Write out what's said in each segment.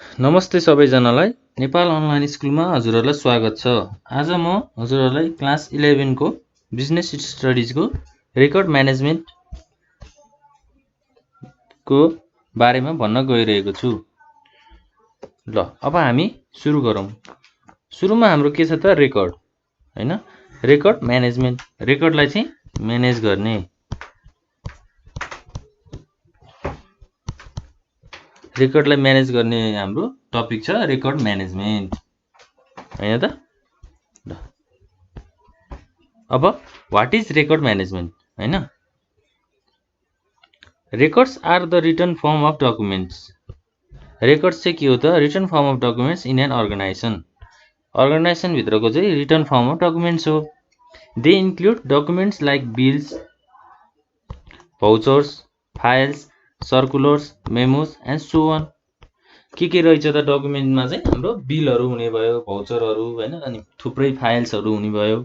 नमस्ते सबैजनालाई नेपाल अनलाइन स्कुलमा हजुरहरूलाई स्वागत छ। आज म हजुरहरूलाई क्लास 11 को बिजनेस स्टडिजको रेकर्ड म्यानेजमेन्ट को बारेमा भन्न गइरहेको छु। ल अब हामी सुरु गरौँ। सुरुमा हाम्रो के छ त रेकर्ड हैन, रेकर्ड म्यानेजमेन्ट, रेकर्डलाई चाहिँ म्यानेज गर्ने। रेकर्डलाई म्यानेज गर्ने हाम्रो टपिक छ रेकर्ड म्यानेजमेन्ट हैन त। ल अब व्हाट इज रेकर्ड म्यानेजमेन्ट हैन। Records are the written form of documents. Records चाहिँ के हो त? Written form of documents in an organisation. Organisation भित्रको चाहिँ रिटन फर्म अफ डकुमेन्ट्स हो। They include documents like bills, vouchers, files, circulars, memos and so on. के रहेछ त डकुमेन्टमा चाहिँ? हाम्रो बिलहरु हुने भयो, भाउचरहरु हैन, अनि थुप्रै फाइल्सहरु हुने भयो।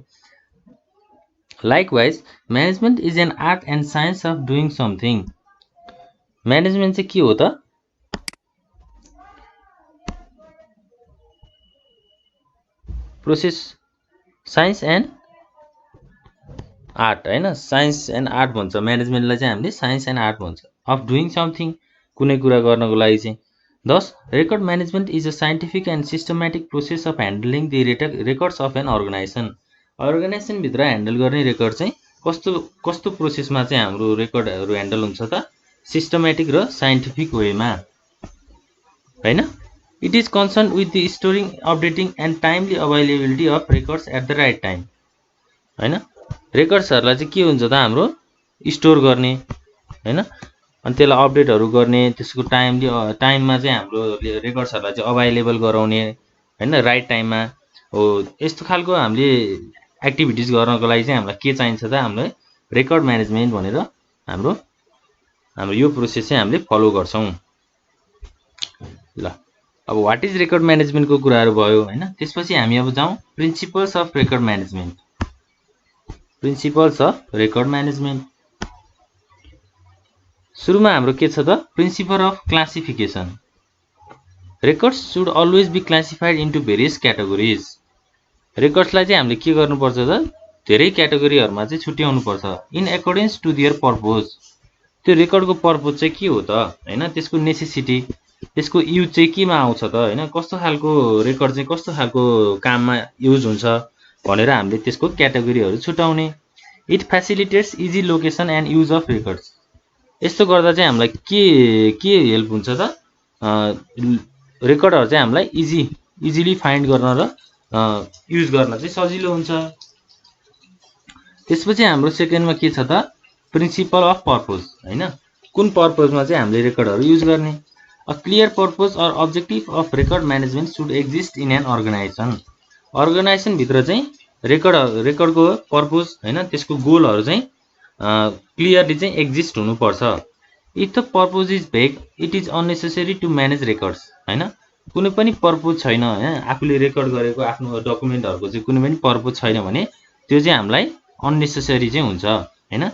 Likewise management is an art and science of doing something. Management चाहिँ के हो त? प्रोसेस, साइन्स एन्ड आर्ट हैन, साइन्स एन्ड आर्ट भन्छ म्यानेजमेन्टलाई चाहिँ हामीले, साइन्स एन्ड आर्ट भन्छ। अफ डुइङ समथिङ, कुनै कुरा गर्नको लागि चाहिँ। Thus, record management is a scientific and systematic process of handling the records of an organization. Organization भित्र ह्यान्डल गर्ने रेकर्ड चाहिँ कस्तो प्रोसेसमा चाहिँ हाम्रो रेकर्डहरु ह्यान्डल हुन्छ त? सिस्टमेटिक र साइन्टिफिक वेमा हैन। It is concern with the storing, updating and timely availability of records at the right time हैन। रेकर्ड्सहरुलाई चाहिँ के हुन्छ त? हाम्रो स्टोर गर्ने हैन, अनि त्यसलाई अपडेटहरु गर्ने, त्यसको टाइममा चाहिँ हाम्रो रेकर्ड्सहरुलाई चाहिँ अभाइलेबल गराउने हैन, राइट टाइममा हो। यस्तो खालको हामीले एक्टिभिटिज गर्नको लागि चाहिँ हामीलाई के चाहिन्छ त? हामीलाई रेकर्ड म्यानेजमेन्ट भनेर हाम्रो यो प्रोसेस चाहिँ हामीले फलो गर्छौं। ल अब व्हाट इज रेकर्ड म्यानेजमेन्टको कुराहरु भयो हैन। त्यसपछि हामी अब जाउँ principles of record management. Principles of record management. सुरुमा हाम्रो के छ त? Principle of classification. Records should always be classified into various categories. रेकर्ड्सलाई चाहिँ हामीले के गर्नुपर्छ त? धेरै क्याटेगोरीहरुमा चाहिँ छुट्याउनु पर्छ इन अकर्डेन्स टु देयर पर्पज। त्यो रेकर्डको पर्पज चाहिँ के हो त हैन, त्यसको नेसेसिटी, त्यसको युज चाहिँ केमा आउँछ त हैन, कस्तो खालको रेकर्ड चाहिँ कस्तो खालको काममा युज हुन्छ भनेर हामीले त्यसको क्याटेगोरीहरु छुटाउने। It facilitates easy location and use of records. यस्तो गर्दा चाहिँ हामीलाई के हेल्प हुन्छ त? रेकर्डहरु चाहिँ हामीलाई इजिली फाइन्ड गर्न र युज गर्न चाहिँ सजिलो हुन्छ। त्यसपछि हाम्रो सेकेन्डमा के छ त? प्रिन्सिपल अफ पर्पज हैन। कुन पर्पजमा चाहिँ हामीले रेकर्डहरु युज गर्ने? A clear purpose or objective of record management should exist in an organisation. Organisation भित्र चाहिँ रेकर्डको पर्पज हैन, त्यसको गोलहरु चाहिँ क्लियरली चाहिँ एक्जिस्ट हुनुपर्छ। If the purpose is vague, it is unnecessary to manage records हैन। कुनै पनि पर्पज छैन हैन, आफूले रेकर्ड गरेको आफ्नो डकुमेन्टहरुको चाहिँ कुनै पनि पर्पज छैन भने त्यो चाहिँ हामीलाई अननेसेसरी चाहिँ हुन्छ हैन।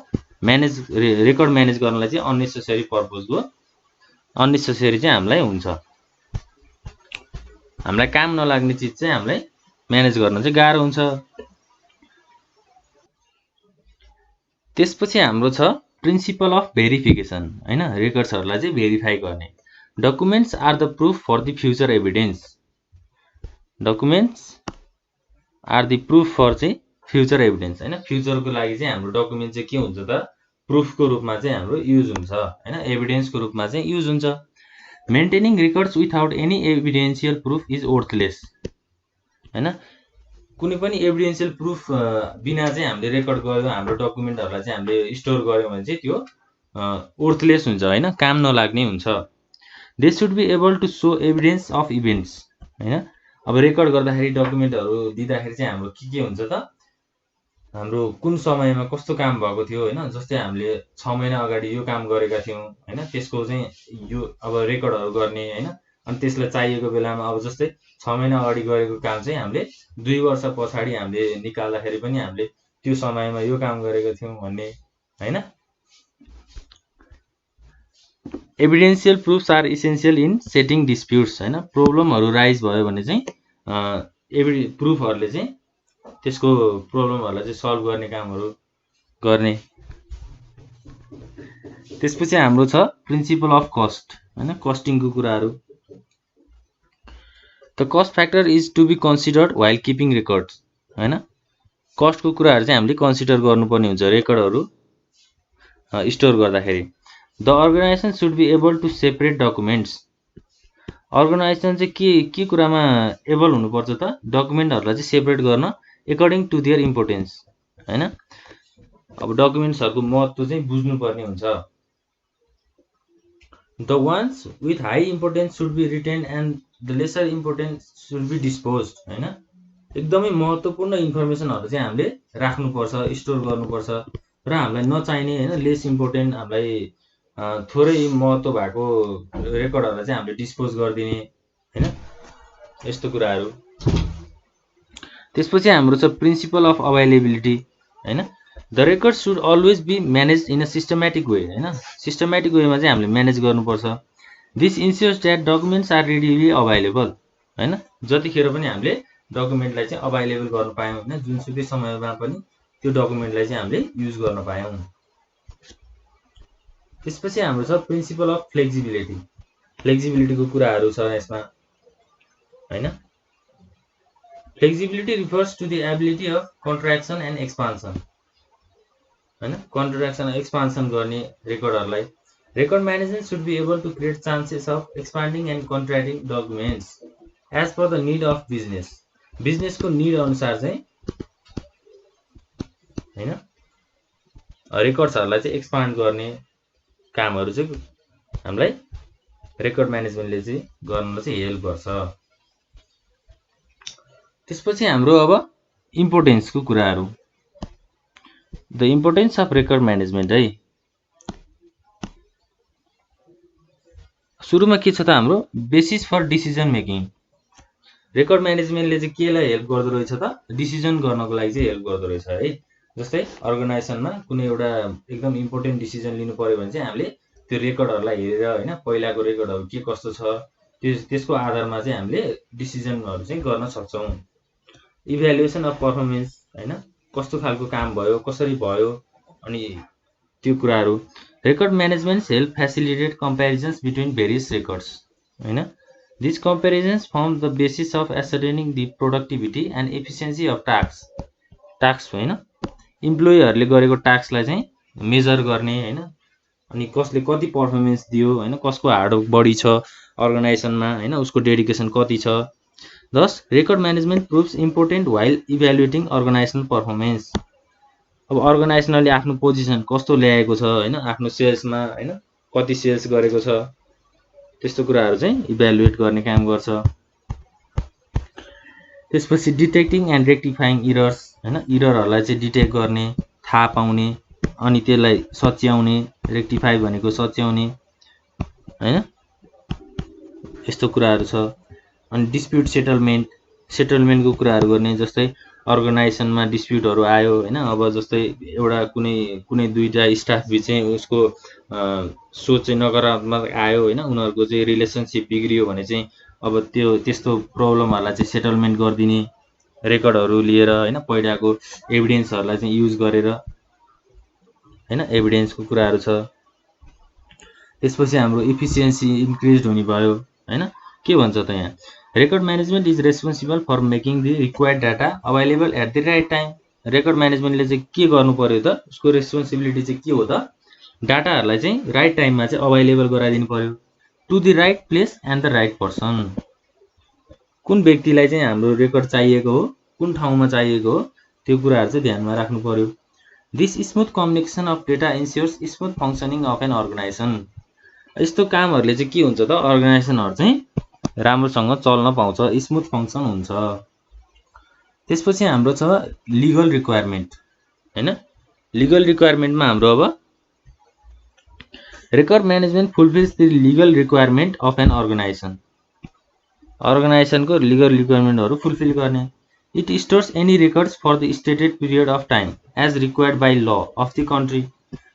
रेकर्ड म्यानेज गर्नलाई चाहिँ अननेसेसरी पर्पजको अननेसेसरी चाहिँ हामीलाई हुन्छ। हामीलाई काम नलाग्ने चीज चाहिँ हामीलाई म्यानेज गर्न चाहिँ गाह्रो हुन्छ। त्यसपछि हाम्रो छ प्रिन्सिपल अफ भेरिफिकेसन हैन। रेकर्ड्सहरुलाई चाहिँ भेरिफाई गर्ने। Documents are the proof for the future evidence. Documents are the proof for चाहिँ फ्युचर एभिडेन्स हैन। फ्युचरको लागि चाहिँ हाम्रो डकुमेन्ट चाहिँ के हुन्छ त? प्रुफको रूपमा चाहिँ हाम्रो युज हुन्छ हैन, एभिडेन्सको रूपमा चाहिँ युज हुन्छ। Maintaining records without any evidential proof is worthless हैन। कुनै पनि एभिडेन्शियल प्रुफ बिना चाहिँ हामीले रेकर्ड गर्यो, हाम्रो डकुमेन्टहरुलाई चाहिँ हामीले स्टोर गर्यौं भने चाहिँ त्यो वर्थलेस हुन्छ हैन, काम नलाग्ने हुन्छ। They should be able to show evidence of events हैन। अब रेकर्ड गर्दाखेरि डकुमेन्टहरु दिँदाखेरि चाहिँ हाम्रो के हुन्छ त? हाम्रो कुन समयमा कस्तो काम भएको थियो हैन, जस्तै हामीले 6 महिना अगाडि यो काम गरेका थियौं हैन, त्यसको चाहिँ यो अब रेकर्डहरु गर्ने हैन। अनि त्यसलाई चाहिएको बेलामा अब जस्तै 6 महिना अगाडि गरेको काम चाहिँ हामीले 2 वर्ष पछाडी हामीले निकाल्दाखेरि पनि हामीले त्यो समयमा यो काम गरेका थियौं भन्ने हैन। Evidential proofs are essential in settling disputes हैन। प्रब्लमहरु राइज भयो भने चाहिँ प्रुफहरुले चाहिँ त्यसको प्रब्लमहरुलाई चाहिँ सल्भ गर्ने कामहरु गर्ने। त्यसपछि हाम्रो छ प्रिन्सिपल अफ कस्ट हैन, कस्टिङको कुराहरु। The cost factor is to be considered while keeping records हैन। कस्टको कुराहरु चाहिँ हामीले कन्सिडर गर्नुपर्ने हुन्छ रेकर्डहरु स्टोर गर्दाखेरि। The organisation should be able to separate documents. Organisation चाहिँ के कुरामा एबल हुनुपर्छ त, डकुमेन्टहरुलाई चाहिँ सेपरेट गर्न अकर्डिङ टु देयर इम्पोर्टेन्स हैन। अब डकुमेन्ट्सहरुको महत्व चाहिँ बुझ्नुपर्ने हुन्छ। The ones with high importance should be retained and the lesser importance should be disposed हैन। एकदमै महत्त्वपूर्ण इन्फर्मेसनहरु चाहिँ हामीले राख्नुपर्छ, स्टोर गर्नुपर्छ र हामीलाई नचाहिने हैन लेस इम्पोर्टेन्ट हामीलाई थोरै महत्त्व भएको रेकर्डहरुलाई चाहिँ हामीले डिस्पोज गरिदिने हैन, यस्तो कुराहरु। त्यसपछि हाम्रो छ प्रिन्सिपल अफ अभाइलेबिलिटी हैन। The record should always be managed in a systematic way हैन। सिस्टमेटिक वेमा चाहिँ हामीले म्यानेज गर्नुपर्छ। This ensures that documents are readily available हैन। जतिखेर पनि हामीले डकुमेन्टलाई चाहिँ अभाइलेबल गर्न पायौं हैन, जुनसुकै समयमा पनि त्यो डकुमेन्टलाई चाहिँ हामीले युज गर्न पायौं। त्यसपछि हाम्रो छ प्रिन्सिपल अफ फ्लेक्सिबिलिटी। फ्लेक्सिबिलिटीको कुराहरु छ यसमा हैन। Flexibility refers to the ability of contraction and expansion हैन। कन्ट्र्याक्सन र एक्सपान्सन गर्ने रेकर्डहरुलाई। Record management should be able to create chances of expanding and contracting documents as per the need of business. बिजनेसको need अनुसार चाहिँ हैन रेकर्ड्सहरुलाई चाहिँ एक्सपान्ड गर्ने कामहरु चाहिँ हामीलाई रेकर्ड म्यानेजमेन्टले चाहिँ गर्न चाहिँ हेल्प गर्छ। त्यसपछि हाम्रो अब इम्पोर्टेन्सको कुराहरु। The importance of record management है। सुरुमा के छ त हाम्रो basis for decision making. Record म्यानेजमेन्टले चाहिँ केलाई हेल्प गर्दो रहेछ त, डिसिजन गर्नको लागि चाहिँ हेल्प गर्दो रहेछ है। जस्तै अर्गनाइजेसनमा कुनै एउटा एकदम इम्पोर्टेन्ट डिसिजन लिनु पर्यो भने चाहिँ हामीले त्यो रेकर्डहरुलाई हेरेर हैन, पहिलाको रेकर्डहरु के कस्तो छ त्यसको आधारमा चाहिँ हामीले डिसिजनहरु चाहिँ गर्न सक्छौं। इभ्यालुएसन अफ परफर्मेन्स हैन, कस्तो खालको काम भयो, कसरी भयो अनि त्यो कुराहरु। Record management help facilitate comparisons between various records हैन। This comparisons form the basis of ascertaining the productivity and efficiency of task हैन। इम्प्लोइहरुले गरेको टास्कलाई चाहिँ मेजर गर्ने हैन, अनि कसले कति परफर्मेन्स दियो हैन, कसको हार्डवर्क बढी छ अर्गनाइजेसनमा हैन, उसको डेडिकेसन कति छ। Thus, record management proves important while evaluating organizational performance. अब अर्गनाइजेसनले आफ्नो पोजिसन कस्तो ल्याएको छ हैन, आफ्नो सेल्समा हैन कति सेल्स गरेको छ, त्यस्तो कुराहरु चाहिँ इभ्यालुएट गर्ने काम गर्छ। त्यसपछि डिटेक्टिङ एन्ड रेक्टिफाइङ एरर्स हैन, एररहरुलाई चाहिँ डिटेक्ट गर्ने, थाहा पाउने अनि त्यसलाई सच्याउने, रेक्टिफाई भनेको सच्याउने हैन, यस्तो कुराहरु छ। अनि डिस्प्युट सेटलमेन्टको कुराहरु गर्ने। जस्तै अर्गनाइजेसनमा डिस्प्युटहरु आयो हैन, अब जस्तै एउटा कुनै दुईटा स्टाफ बीच चाहिँ उसको सोच चाहिँ नकारात्मक आयो हैन, उनीहरुको चाहिँ रिलेसनशिप बिग्रियो भने चाहिँ अब त्यस्तो प्रब्लमहरुलाई चाहिँ सेटलमेन्ट गर्दिने रेकर्डहरु लिएर हैन, पहिलाको एभिडेन्सहरुलाई चाहिँ युज गरेर हैन, एभिडेन्सको कुराहरु छ। त्यसपछि हाम्रो एफिसिएन्सी इन्क्रिज हुने भयो हैन। के भन्छ त यहाँ, record management is responsible for making the required data available at the right time. Record म्यानेजमेन्टले चाहिँ के गर्नु पर्यो त, उसको रेस्पोन्सिबिलिटी चाहिँ के हो त, डाटाहरुलाई चाहिँ राइट टाइममा चाहिँ अभाइलेबल गराइदिनु पर्यो to the right place and the right person. कुन व्यक्तिलाई चाहिँ हाम्रो रेकर्ड चाहिएको हो, कुन ठाउँमा चाहिएको हो, त्यो कुराहरु चाहिँ ध्यानमा राख्नु पर्यो। This smooth communication of data ensures smooth functioning of an organization. यस्तो कामहरुले चाहिँ के हुन्छ त, अर्गनाइजेसनहरु चाहिँ राम्रोसँग चल्न पाउँछ, स्मुथ फंक्सन हुन्छ। त्यसपछि हाम्रो छ लिगल रिक्वायरमेन्ट हैन। लिगल रिक्वायरमेन्टमा हाम्रो अब record management fulfils the legal requirement of an organization. अर्गनाइजेसनको लिगल रिक्वायरमेन्टहरु फुलफिल गर्ने। It stores any records for the stated period of time as required by law of the country.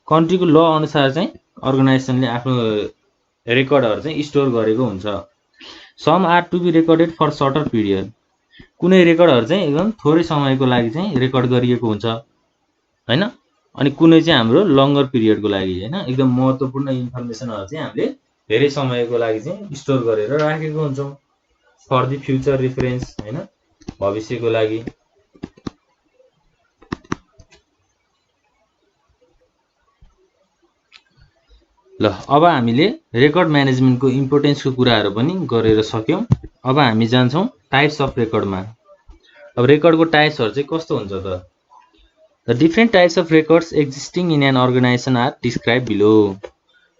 कन्ट्रीको law अनुसार चाहिँ अर्गनाइजेसनले आफ्नो रेकर्डहरु चाहिँ स्टोर गरेको हुन्छ। Some are to be recorded for shorter period, कुनै रेकर्डहरु चाहिँ एकदम थोरै समयको लागि चाहिँ रेकर्ड गरिएको हुन्छ हैन, अनि कुनै चाहिँ हाम्रो लङ्गर पिरियडको लागि हैन, एकदम महत्त्वपूर्ण इन्फर्मेसनहरु चाहिँ हामीले धेरै समयको लागि चाहिँ स्टोर गरेर राखेको हुन्छौं फर द फ्युचर रेफरेन्स हैन, भविष्यको लागि। ल अब हामीले रेकर्ड म्यानेजमेन्टको इम्पोर्टेन्सको कुराहरु पनि गरेर सक्यौं। अब हामी जान्छौं टाइप्स अफ रेकर्डमा। अब रेकर्डको टाइप्सहरु चाहिँ कस्तो हुन्छ त? The different types of records existing in an organization are describe below.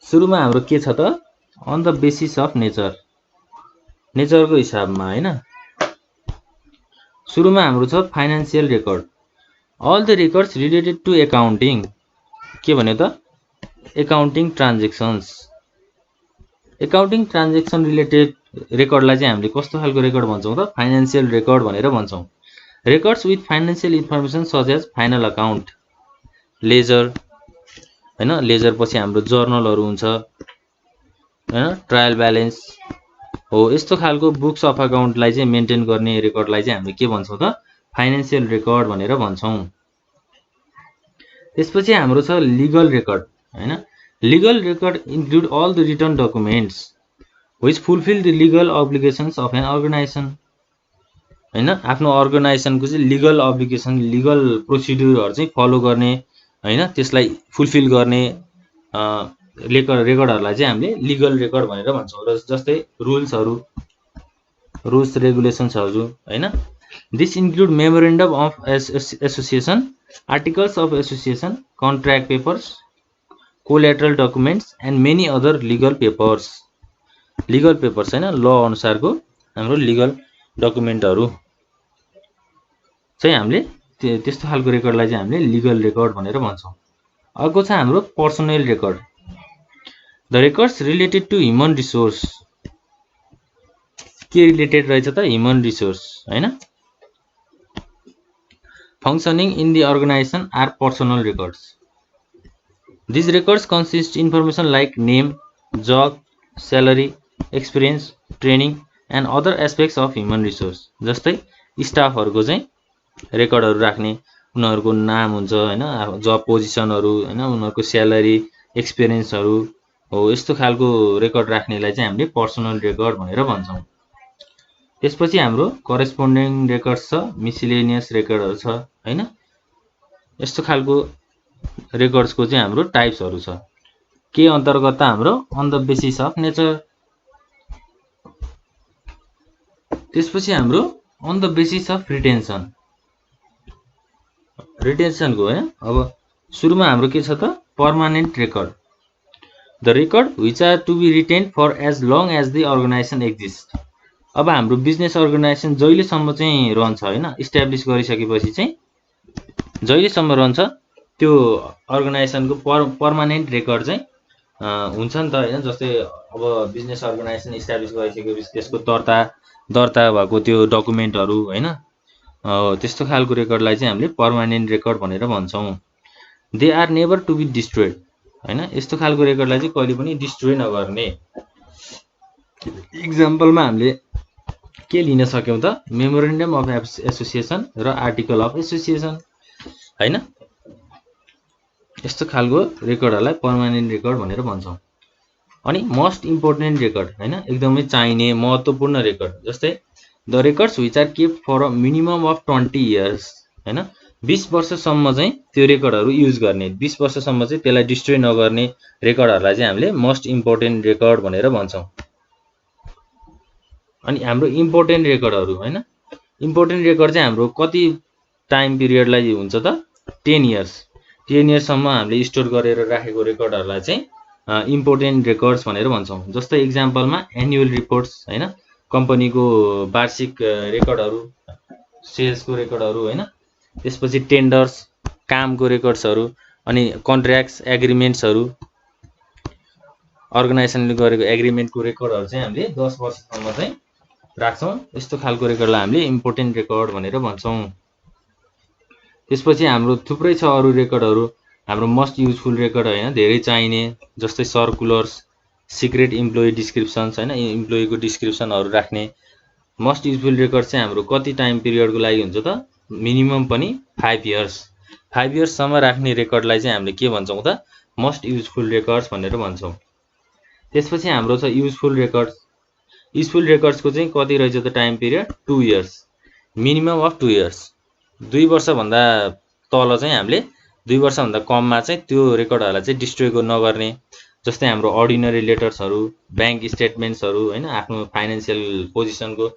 सुरुमा हाम्रो के छ त? On the basis of nature, नेचरको हिसाबमा हैन। सुरुमा हाम्रो छ financial record, all the records related to accounting. के भन्यो त? Accounting transactions. Accounting transaction related रेकर्डलाई चाहिँ हामीले कस्तो खालको रेकर्ड भन्छौं त? फाइनान्शियल रेकर्ड भनेर भन्छौं। Records with financial information such as final account, ledger हैन, लेजर पछि हाम्रो जर्नलहरु हुन्छ हैन, ट्रायल ब्यालेन्स हो, यस्तो खालको बुक्स अफ अकाउन्टलाई चाहिँ मेन्टेन गर्ने रेकर्डलाई चाहिँ हामीले के भन्छौं त? फाइनान्शियल रेकर्ड भनेर भन्छौं। त्यसपछि हाम्रो छ लिगल रेकर्ड हैन। Legal record include all the written documents which fulfil the legal obligations of an organization हैन। आफ्नो अर्गनाइजेसनको चाहिँ लिगल अब्लिगेसन, लिगल प्रोसिड्युरहरु चाहिँ फलो गर्ने हैन, त्यसलाई फुलफिल गर्ने रेकर्डहरुलाई चाहिँ हामीले लिगल रेकर्ड भनेर भन्छौं। र जस्तै रुल्स रेगुलेसन्सहरु हैन। This include memorandum of association, articles of association, contract papers, collateral documents and many other legal papers. Legal papers हैन, ल अनुसारको हाम्रो लिगल डकुमेन्टहरु चाहिँ हामीले त्यस्तो खालको रेकर्डलाई चाहिँ हामीले लिगल रेकर्ड भनेर भन्छौं। अर्को छ हाम्रो personal record, the records related to human resource. के रिलेटेड रहेछ त? ह्युमन रिसोर्स हैन। Functioning in the organization are personal records. These records consist information like name, job, salary, experience, training and other aspects of human resource। जस्तै स्टाफहरुको चाहिँ रेकर्डहरु राख्ने, उनीहरुको नाम हुन्छ हैन, जब पोजिसनहरु हैन, उनीहरुको स्यालेरी, एक्सपिरियन्सहरु हो, यस्तो खालको रेकर्ड राख्नेलाई चाहिँ हामीले पर्सनल रेकर्ड भनेर भन्छौं। त्यसपछि हाम्रो करेस्पोन्डिङ रेकर्ड्स छ, मिसलेनियस रेकर्डहरु छ हैन। यस्तो खालको रेकर्ड्सको चाहिँ हाम्रो टाइप्सहरु छ। के अन्तर्गत त? हाम्रो on the basis of nature. त्यसपछि हाम्रो on the basis of retention, रिटेन्सनको है। अब सुरुमा हाम्रो के छ त? Permanent record, the record which are to be retained for as long as the organization exist. अब हाम्रो बिजनेस अर्गनाइजेसन जहिलेसम्म चाहिँ रहन्छ हैन, इस्टाब्लिश गरिसकेपछि चाहिँ जहिलेसम्म रहन्छ त्यो अर्गनाइजेसनको पर्मानेन्ट रेकर्ड चाहिँ हुन्छ नि त हैन। जस्तै अब बिजनेस अर्गनाइजेसन इस्टाब्लिश गरिसकेपछि त्यसको दर्ता भएको त्यो डकुमेन्टहरु हैन, त्यस्तो खालको रेकर्डलाई चाहिँ हामीले पर्मानेन्ट रेकर्ड भनेर भन्छौं। They are never to be destroyed हैन। यस्तो खालको रेकर्डलाई चाहिँ कहिले पनि डिस्ट्रोय नगर्ने। इक्जाम्पलमा हामीले के लिन सक्यौं त? मेमोरेन्डम अफ एसोसिएसन र आर्टिकल अफ एसोसिएसन हैन। यस्तो खालको रेकर्डहरुलाई पर्मानेन्ट रेकर्ड भनेर भन्छौं। अनि मोस्ट इम्पोर्टेन्ट रेकर्ड हैन, एकदमै चाहिने महत्त्वपूर्ण रेकर्ड, जस्तै the records which are kept for a minimum of 20 years हैन। 20 वर्षसम्म चाहिँ त्यो रेकर्डहरु युज गर्ने, 20 वर्षसम्म चाहिँ त्यसलाई डिस्ट्रोय नगर्ने रेकर्डहरुलाई चाहिँ हामीले मोस्ट इम्पोर्टेन्ट रेकर्ड भनेर भन्छौं। अनि हाम्रो इम्पोर्टेन्ट रेकर्डहरु हैन, इम्पोर्टेन्ट रेकर्ड चाहिँ हाम्रो कति टाइम पिरियडलाई हुन्छ त? 10 इयर्स। 10 इयर्ससम्म हामीले स्टोर गरेर राखेको रेकर्डहरुलाई चाहिँ इम्पोर्टेन्ट रेकर्ड्स भनेर भन्छौं। जस्तै एक्जाम्पलमा एनुअल रिपोर्ट्स हैन, कम्पनीको वार्षिक रेकर्डहरु, सेल्सको रेकर्डहरु हैन, त्यसपछि टेन्डर्स, कामको रेकर्ड्सहरु, अनि कन्ट्र्याक्ट्स, एग्रीमेन्ट्सहरु, अर्गनाइजेसनले गरेको एग्रीमेन्टको रेकर्डहरु चाहिँ हामीले 10 वर्षसम्म चाहिँ राख्छौं। यस्तो खालको रेकर्डलाई हामीले इम्पोर्टेन्ट रेकर्ड भनेर भन्छौं। त्यसपछि हाम्रो थुप्रै छ अरु रेकर्डहरु, हाम्रो मोस्ट युजफुल रेकर्ड हैन, धेरै चाहिने, जस्तै सर्कुलर्स, सिक्रेट इम्प्लोइ डिस्क्रिप्सन्स हैन, इम्प्लोइको डिस्क्रिप्सनहरु राख्ने। मोस्ट युजफुल रेकर्ड चाहिँ हाम्रो कति टाइम पिरियडको लागि हुन्छ त? मिनिमम पनि 5 इयर्स। 5 इयर्ससम्म राख्ने रेकर्डलाई चाहिँ हामीले के भन्छौँ त? मोस्ट युजफुल रेकर्ड्स भनेर भन्छौँ। त्यसपछि हाम्रो छ युजफुल रेकर्ड्स। युजफुल रेकर्ड्सको चाहिँ कति रहेछ त time period? 2 years, minimum of 2 years. 2 वर्षभन्दा तल चाहिँ हामीले 2 वर्षभन्दा कममा चाहिँ त्यो रेकर्डहरूलाई चाहिँ डिस्ट्रोय नगर्ने। जस्तै हाम्रो अर्डिनरी लेटर्सहरू, ब्याङ्क स्टेटमेन्ट्सहरू हैन, आफ्नो फाइनेन्सियल पोजिसनको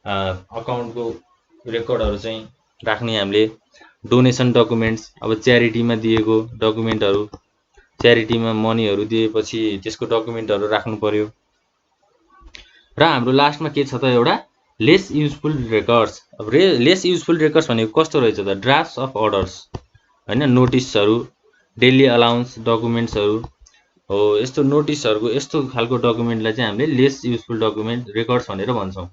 अकाउन्टको रेकर्डहरू चाहिँ राख्ने हामीले। डोनेसन डकुमेन्ट्स, अब च्यारिटीमा दिएको डकुमेन्टहरू, च्यारिटीमा मनीहरू दिएपछि त्यसको डकुमेन्टहरू राख्नु पर्यो। र हाम्रो लास्टमा के छ त एउटा लेस युजफुल रेकर्ड्स। अब लेस युजफुल रेकर्ड्स भनेको कस्तो रहेछ त? ड्राफ्ट्स अफ अर्डर्स हैन, नोटिसहरू, डेली अलाउन्स डकुमेन्ट्सहरू हो। यस्तो नोटिसहरूको यस्तो खालको डकुमेन्टलाई चाहिँ हामीले लेस युजफुल डकुमेन्ट रेकर्ड्स भनेर भन्छौँ।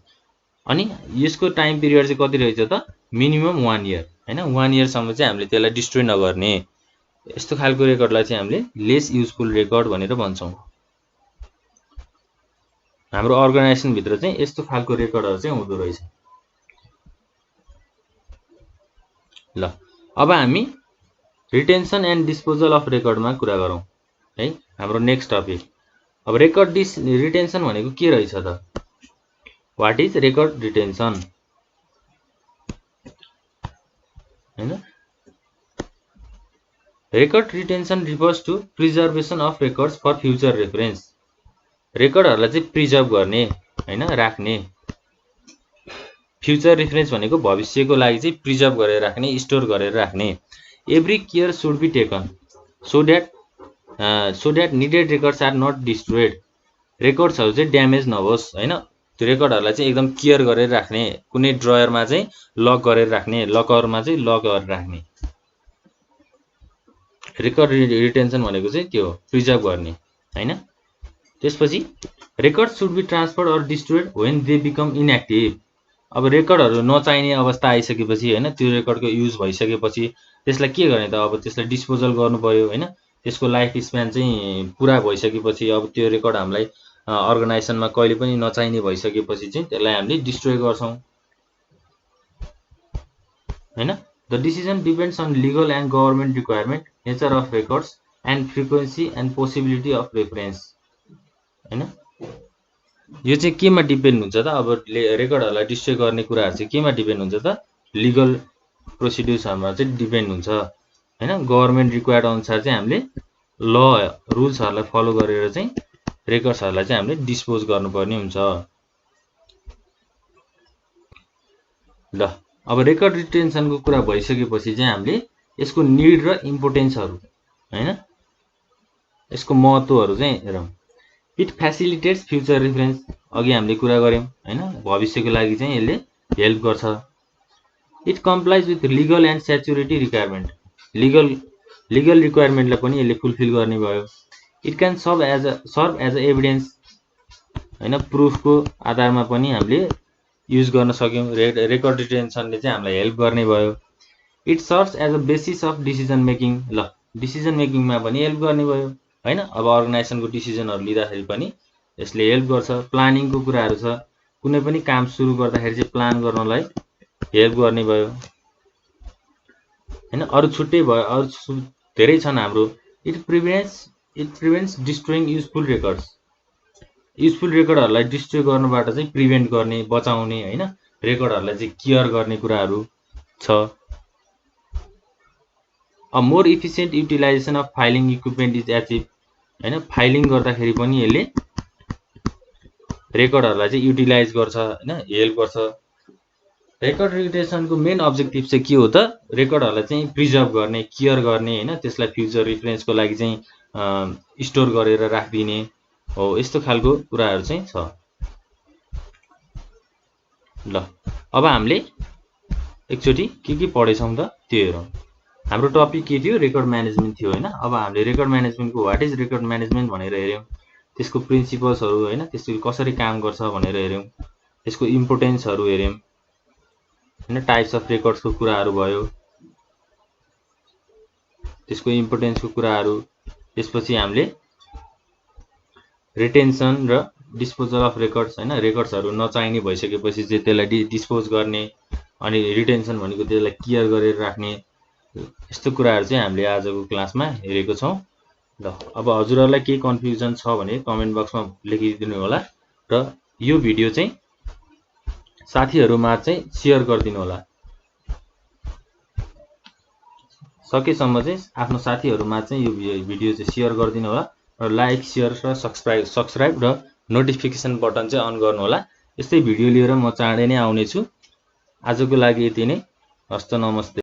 अनि यसको टाइम पिरियड चाहिँ कति रहेछ त? मिनिमम 1 इयर हैन, 1 इयरसम्म चाहिँ हामीले त्यसलाई डिस्ट्रोय नगर्ने। यस्तो खालको रेकर्डलाई चाहिँ हामीले लेस युजफुल रेकर्ड भनेर भन्छौँ। हाम्रो अर्गनाइजेसन भित्र चाहिँ यस्तो खालको रेकर्डहरू चाहिँ हुँदो रहेछ। ल अब हामी रिटेन्सन एन्ड डिस्पोजल अफ रेकर्डमा कुरा गरौँ है, हाम्रो नेक्स्ट टपिक। अब रेकर्ड रिटेन्सन भनेको के रहेछ त? व्हाट इज रेकर्ड रिटेन्सन हैन? Record retention refers to preservation of records for future reference. रेकर्डहरूलाई चाहिँ प्रिजर्भ गर्ने हैन, राख्ने। फ्युचर रेफरेन्स भनेको भविष्यको लागि चाहिँ प्रिजर्भ गरेर राख्ने, स्टोर गरेर राख्ने। Every care should be taken so that needed records are not destroyed. रेकर्ड्सहरू चाहिँ ड्यामेज नहोस् हैन, त्यो रेकर्डहरूलाई चाहिँ एकदम केयर गरेर राख्ने। कुनै ड्रयरमा चाहिँ लक गरेर राख्ने, लकरमा चाहिँ लक गरेर राख्ने। रेकर्ड रिटेन्सन भनेको चाहिँ त्यो हो, प्रिजर्भ गर्ने हैन। त्यसपछि record should be transferred or destroyed when they become inactive. अब रेकर्डहरू नचाहिने अवस्था आइसकेपछि हैन, त्यो रेकर्डको युज भइसकेपछि त्यसलाई के गर्ने त? अब त्यसलाई डिस्पोजल गर्नु पर्यो हैन। त्यसको लाइफ स्प्यान चाहिँ पुरा भइसकेपछि, अब त्यो रेकर्ड हामीलाई अर्गनाइजेसनमा कहिले पनि नचाहिने भइसकेपछि चाहिँ त्यसलाई हामीले डिस्ट्रोय गर्छौँ हैन। The decision depends on legal and government requirement, nature of records and frequency and possibility of reference हैन। यो चाहिँ केमा डिपेन्ड हुन्छ त? अब रेकर्डहरूलाई डिस्ट्रोय गर्ने कुराहरू चाहिँ केमा डिपेन्ड हुन्छ त? लिगल प्रोसिड्युर्सहरूमा चाहिँ डिपेन्ड हुन्छ हैन। गभर्नमेन्ट रिक्वायर्ड अनुसार चाहिँ हामीले ल रुल्सहरूलाई फलो गरेर चाहिँ रेकर्ड्सहरूलाई चाहिँ हामीले डिस्पोज गर्नुपर्ने हुन्छ। ल अब रेकर्ड रिटेन्सनको कुरा भइसकेपछि चाहिँ हामीले यसको निड र इम्पोर्टेन्सहरू हैन, यसको महत्त्वहरू चाहिँ हेरौँ। इट फेसिलिटेट्स फ्युचर रेफरेन्स, अघि हामीले कुरा गऱ्यौँ हैन, भविष्यको लागि चाहिँ यसले हेल्प गर्छ। It complies with legal and स्याचुरिटी रिक्वायरमेन्ट, लिगल रिक्वायरमेन्टलाई पनि यसले फुलफिल गर्ने भयो। It can serve as a evidence हैन, प्रुफको आधारमा पनि हामीले युज गर्न सक्यौँ। रेकर्ड रिटेन्सनले चाहिँ हामीलाई हेल्प गर्ने भयो। It serves as a basis of decision making, ल डिसिजन मेकिङमा पनि हेल्प गर्ने भयो हैन। अब अर्गनाइजेसनको डिसिजनहरू लिँदाखेरि पनि यसले हेल्प गर्छ। प्लानिङको कुराहरू छ, कुनै पनि काम सुरु गर्दाखेरि चाहिँ प्लान गर्नलाई हेल्प गर्ने भयो हैन। अरू छुट्टै भयो, अरू धेरै छन् हाम्रो। It prevents destroying useful records, useful रेकर्डहरूलाई डिस्ट्रोय गर्नबाट चाहिँ प्रिभेन्ट गर्ने, बचाउने हैन। रेकर्डहरूलाई चाहिँ केयर गर्ने कुराहरू छ। A more efficient utilization of filing equipment is achieve हैन। फाइलिङ गर्दाखेरि पनि यसले रेकर्डहरूलाई चाहिँ युटिलाइज गर्छ हैन, हेल्प गर्छ। रेकर्ड रिटेन्सनको मेन अब्जेक्टिभ चाहिँ के हो त? रेकर्डहरूलाई चाहिँ प्रिजर्भ गर्ने, केयर गर्ने हैन, त्यसलाई फ्युचर रिफरेन्सको लागि चाहिँ स्टोर गरेर राखिदिने हो। यस्तो खालको कुराहरू चाहिँ छ। ल अब हामीले एकचोटि के पढेछौँ त त्यो हेरौँ। हाम्रो टपिक के थियो? रेकर्ड म्यानेजमेन्ट थियो हैन। अब हामीले रेकर्ड म्यानेजमेन्टको व्हाट इज रेकर्ड म्यानेजमेन्ट भनेर हेऱ्यौँ, त्यसको प्रिन्सिपल्सहरू हैन, त्यसले कसरी काम गर्छ भनेर हेऱ्यौँ, त्यसको इम्पोर्टेन्सहरू हेऱ्यौँ हैन, टाइप्स अफ रेकर्ड्सको कुराहरू भयो, त्यसको इम्पोर्टेन्सको कुराहरू। त्यसपछि हामीले रिटेन्सन र डिस्पोजल अफ रेकर्ड्स हैन, रेकर्ड्सहरु नचाहिने भइसकेपछि चाहिँ त्यसलाई डिस्पोज गर्ने, अनि रिटेन्सन भनेको त्यसलाई केयर गरेर राख्ने, यस्तो कुराहरु चाहिँ हामीले आजको क्लासमा हेरेको छौं। ल अब हजुरहरुलाई के कन्फ्युजन छ भने कमेन्ट बक्समा लेखिदिनु होला र यो भिडियो चाहिँ साथीहरुमा चाहिँ शेयर गरिदिनु होला। सकेसम्म चाहिँ आफ्नो साथीहरुमा चाहिँ यो भिडियो चाहिँ शेयर गरिदिनु होला र लाइक, शेयर र सब्स्क्राइब र नोटिफिकेसन बटन चाहिँ अन गर्नु होला। यस्तै भिडियो लिएर म चाँडै नै आउने छु। आजको लागि यति नै। हस्त नमस्ते।